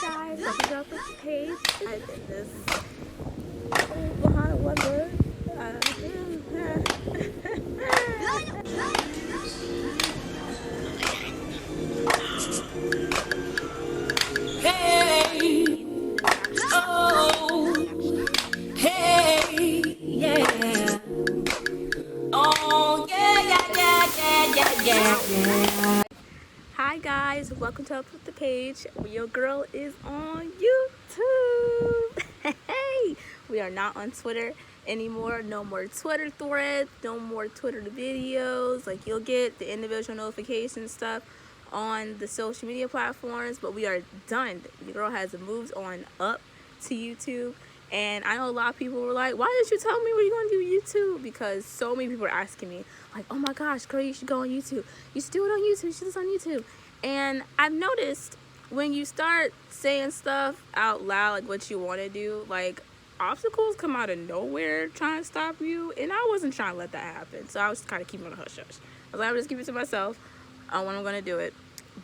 guys, welcome to our first page. I'm in this behind weather. Hey, oh, hey, yeah. Oh, yeah. Hi guys, welcome to Up With The Page. Your girl is on YouTube. Hey, we are not on Twitter anymore. No more Twitter threads, no more Twitter videos. Like, you'll get the individual notification stuff on the social media platforms, but we are done. The girl has moved on up to YouTube. And I know a lot of people were like, why didn't you tell me what you're going to do YouTube? Because so many people are asking me, like, oh my gosh, girl, you should go on YouTube. You should do it on YouTube. You should do this on YouTube. And I've noticed when you start saying stuff out loud, like what you want to do, like, obstacles come out of nowhere trying to stop you. And I wasn't trying to let that happen. So I was kind of keeping it a hush-hush. I was like, I'm just keeping it to myself when I'm going to do it.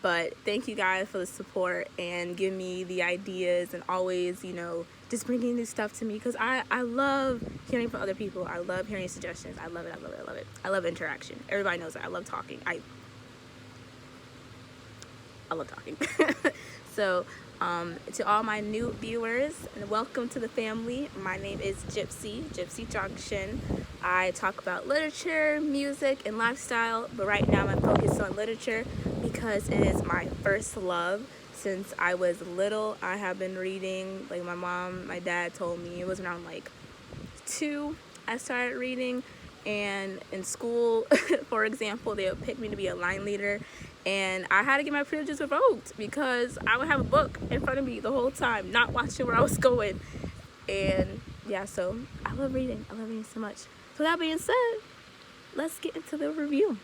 But thank you guys for the support and give me the ideas and always, you know, just bringing this stuff to me, because I love hearing from other people. I love hearing suggestions. I love it. I love it. I love it. I love interaction. Everybody knows that. I love talking. I love talking. So to all my new viewers, and welcome to the family. My name is Gypsy Junction. I talk about literature, music, and lifestyle, but right now I'm focused on literature because it is my first love. Since I was little, I have been reading. Like, my dad told me it was around like 2 I started reading. And in school, for example, they would pick me to be a line leader, and I had to get my privileges revoked because I would have a book in front of me the whole time, not watching where I was going. And yeah, so I love reading. I love reading so much. So that being said, let's get into the review.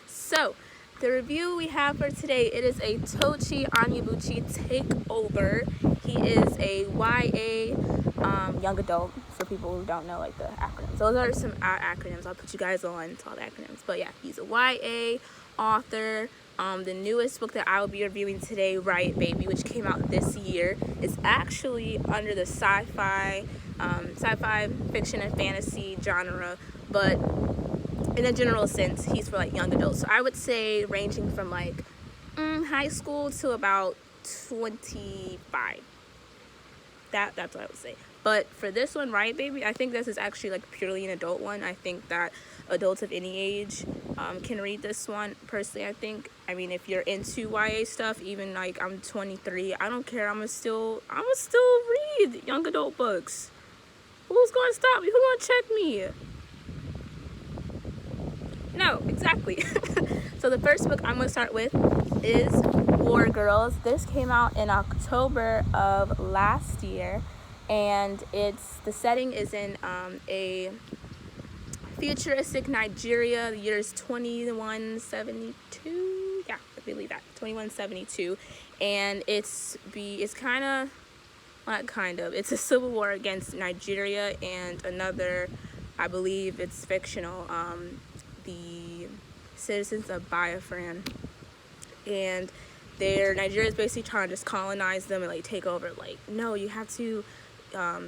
So the review we have for today, it is a Tochi Onyebuchi Takeover. He is a YA young adult, for people who don't know, like, the acronyms. Those are some acronyms. I'll put you guys on to all the acronyms. But yeah, he's a YA author. The newest book that I will be reviewing today, Riot Baby, which came out this year, is actually under the sci-fi fiction and fantasy genre, but in a general sense, he's for like young adults. So I would say ranging from like high school to about 25. That's what I would say. But for this one, Riot Baby, I think this is actually like purely an adult one. I think that adults of any age can read this one. Personally, I mean, if you're into YA stuff, even like I'm 23, I don't care. I'ma still read young adult books. Who's going to stop me? Who's going to check me? No, exactly. So the first book I'm going to start with is War Girls. This came out in October of last year, and the setting is in a futuristic Nigeria. The year is 2172. Yeah, I believe that, 2172, and it's a civil war against Nigeria and another, I believe it's fictional, the citizens of Biafran, and Nigeria's basically trying to just colonize them and like take over. Like, no, you have to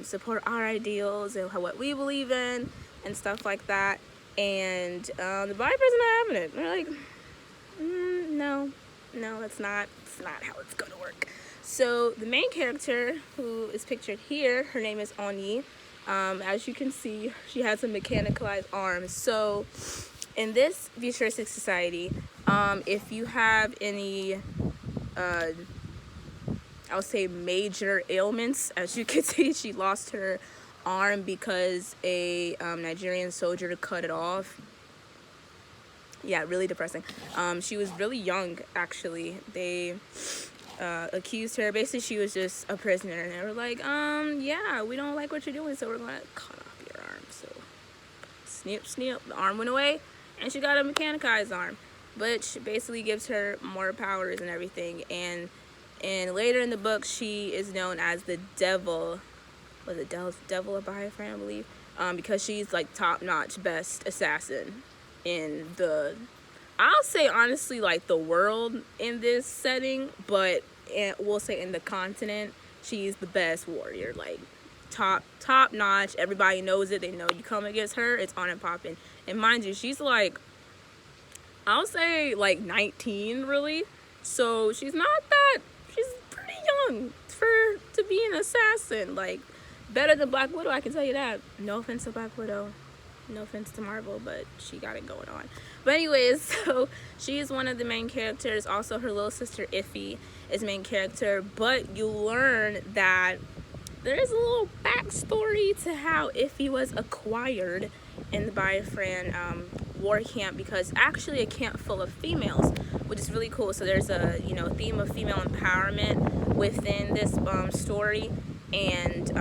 support our ideals and what we believe in and stuff like that. And the Biafrans are not having it. They're like, no, that's not how it's gonna work. So the main character, who is pictured here, her name is Oni. As you can see, she has a mechanicalized arm. So in this futuristic society, if you have any, I would say, major ailments, as you can see, she lost her arm because a Nigerian soldier cut it off. Yeah, really depressing. She was really young, actually. They accused her. Basically, she was just a prisoner, and they were like, yeah, we don't like what you're doing, so we're gonna cut off your arm. So snip, the arm went away, and she got a mechanicized arm, which basically gives her more powers and everything. And later in the book, she is known as the devil. Was it devil of Biafran, I believe, because she's like top-notch best assassin in I'll say honestly, like, the world in this setting, but and we'll say in the continent, she's the best warrior, like top notch. Everybody knows it. They know you come against her, it's on and popping. And mind you, she's like, I'll say like 19 really. So she's pretty young to be an assassin. Like better than Black Widow, I can tell you that. No offense to Black Widow. No offense to Marvel, but she got it going on. But anyways, so she is one of the main characters. Also, her little sister Iffy is main character. But you learn that there is a little backstory to how Iffy was acquired in the Biafran war camp, because actually a camp full of females, which is really cool. So there's a theme of female empowerment within this story, and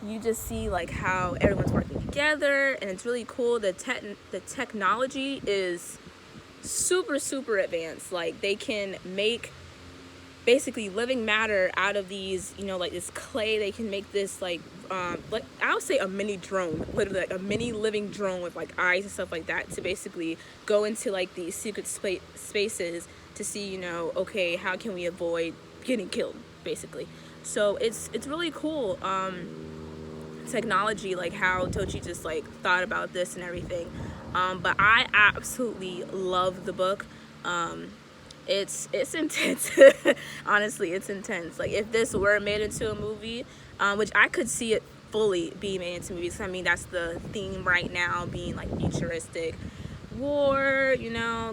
you just see like how everyone's working together, and it's really cool. The technology is super advanced. Like they can make basically living matter out of these, like this clay. They can make this like I would say a mini drone, literally like a mini living drone with like eyes and stuff like that, to basically go into like these secret spaces to see, okay, how can we avoid getting killed, basically. So it's really cool technology, like how Tochi just like thought about this and everything. But I absolutely love the book. It's intense. Honestly, it's intense. Like if this were made into a movie, which I could see it fully be made into movies. I mean, that's the theme right now, being like futuristic war,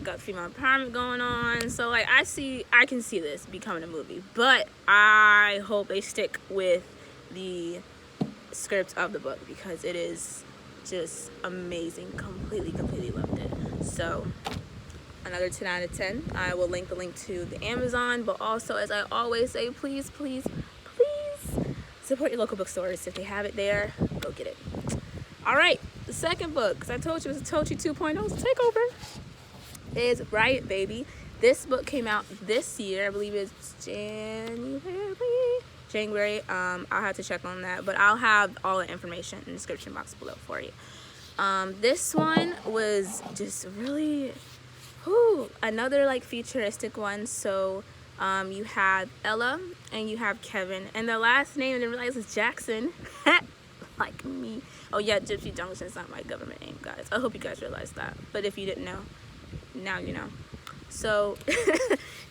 got female empowerment going on. So like I can see this becoming a movie, but I hope they stick with the script of the book, because it is just amazing. Completely loved it. So another 10 out of 10. I will link to the Amazon, but also, as I always say, please support your local bookstores. If they have it there, go get it. All right, the second book, because I told you it was a Tochi 2.0's Takeover, is Riot Baby. This book came out this year. I believe it's January. I'll have to check on that, but I'll have all the information in the description box below for you. This one was just really another like futuristic one. So you have Ella and you have Kevin, and the last name I didn't realize is Jackson. Like me. Oh yeah, Gypsy Junction is not my government name, guys. I hope you guys realize that, but if you didn't know, now you know. So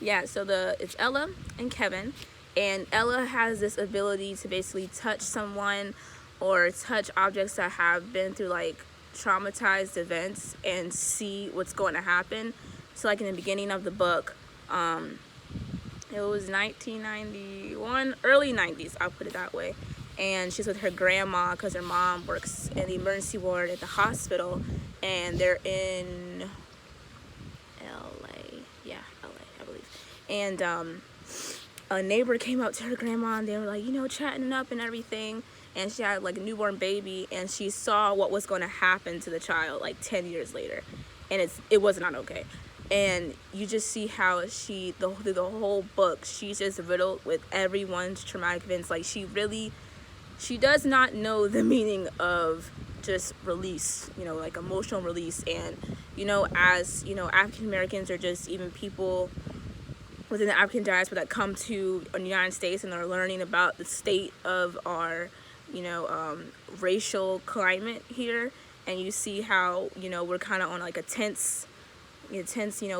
yeah, so it's Ella and Kevin, and Ella has this ability to basically touch someone or touch objects that have been through like traumatized events and see what's going to happen. So like in the beginning of the book, it was 1991, early 90s, I'll put it that way, and she's with her grandma because her mom works in the emergency ward at the hospital, and they're in LA, I believe. And a neighbor came up to her grandma, and they were like, chatting it up and everything, and she had like a newborn baby, and she saw what was going to happen to the child like 10 years later, and it was not okay. And you just see how through the whole book, she's just riddled with everyone's traumatic events. Like she does not know the meaning of just release, like emotional release. And as African Americans, or just even people within the African diaspora that come to the United States and are learning about the state of our racial climate here, and you see how we're kind of on like a tense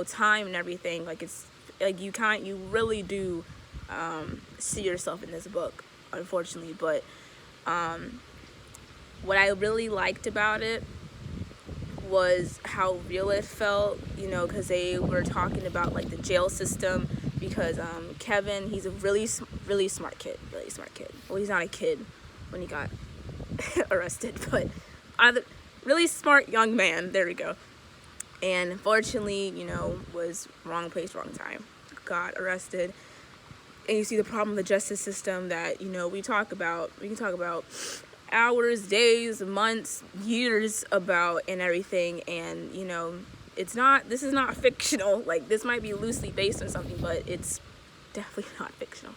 time and everything. Like it's like you really do see yourself in this book, unfortunately. But what I really liked about it was how real it felt, because they were talking about like the jail system, because Kevin, he's a really smart kid. Well, he's not a kid when he got arrested, but really smart young man, there we go. And unfortunately, was wrong place, wrong time, got arrested. And you see the problem with the justice system that, we can talk about hours, days, months, years about, and everything. And, this is not fictional. Like, this might be loosely based on something, but it's definitely not fictional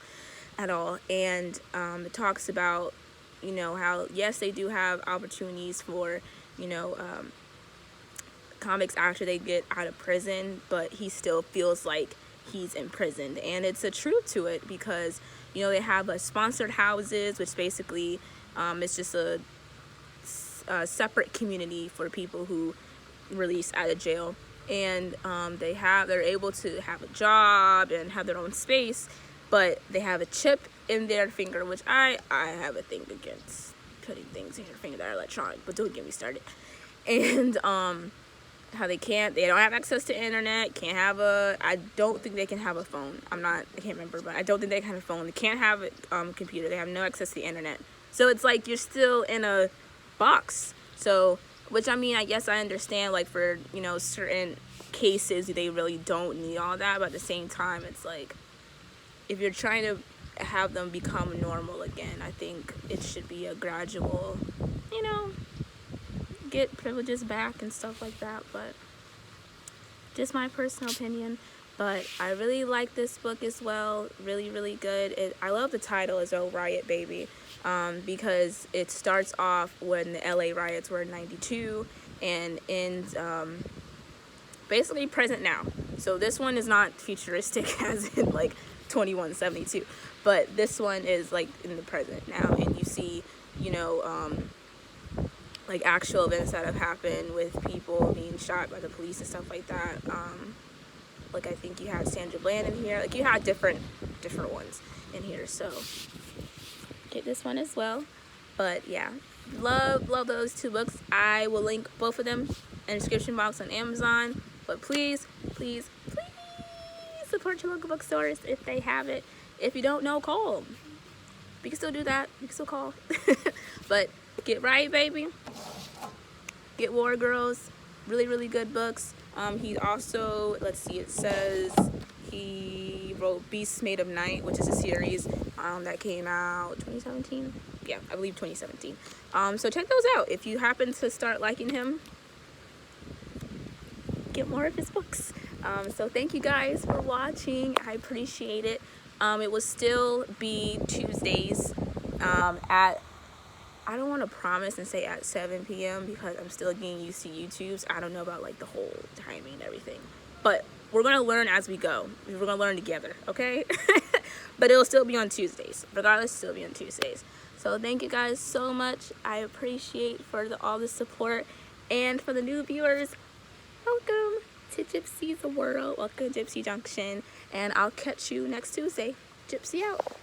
at all. And it talks about, how, yes, they do have opportunities for, convicts after they get out of prison, but he still feels like he's imprisoned. And it's a truth to it because, you know, they have sponsored houses, which basically is just a separate community for people who release out of jail. And they're able to have a job and have their own space, but they have a chip in their finger, which I have a thing against putting things in your finger that are electronic, but don't get me started. And how they don't have access to internet, I don't think they can have a phone. I can't remember, but I don't think they can have a phone. They can't have a computer. They have no access to the internet. So it's like you're still in a box. So, which I mean, I guess I understand, like, for, you know, certain cases, they really don't need all that, but at the same time, it's like, if you're trying to have them become normal again, I think it should be a gradual, you know, get privileges back and stuff like that. But just my personal opinion. But I really like this book as well. Really, really good. I love the title as well, Riot Baby, because it starts off when the LA riots were in '92 and ends basically present now. So this one is not futuristic as in like 2172, but this one is like in the present now, and you see, you know, like actual events that have happened with people being shot by the police and stuff like that. Like I think you have Sandra Bland in here. Like you have different ones in here. So get this one as well. But yeah, love those two books. I will link both of them in the description box on Amazon. But please support your local bookstores if they have it. If you don't know, call them. We can still do that. You can still call. But get Riot Baby. Get War Girls. Really, really good books. He also, let's see, it says he wrote Beasts Made of Night, which is a series that came out 2017. Yeah, I believe 2017. So check those out. If you happen to start liking him, get more of his books. So thank you guys for watching. I appreciate it. It will still be Tuesdays at, I don't want to promise and say at 7 p.m. because I'm still getting used to YouTube. So I don't know about like the whole timing and everything. But we're going to learn as we go. We're going to learn together, okay? But it'll still be on Tuesdays. Regardless, it'll still be on Tuesdays. So thank you guys so much. I appreciate all the support. And for the new viewers, welcome to Gypsy's World. Welcome to Gypsy Junction. And I'll catch you next Tuesday. Gypsy out.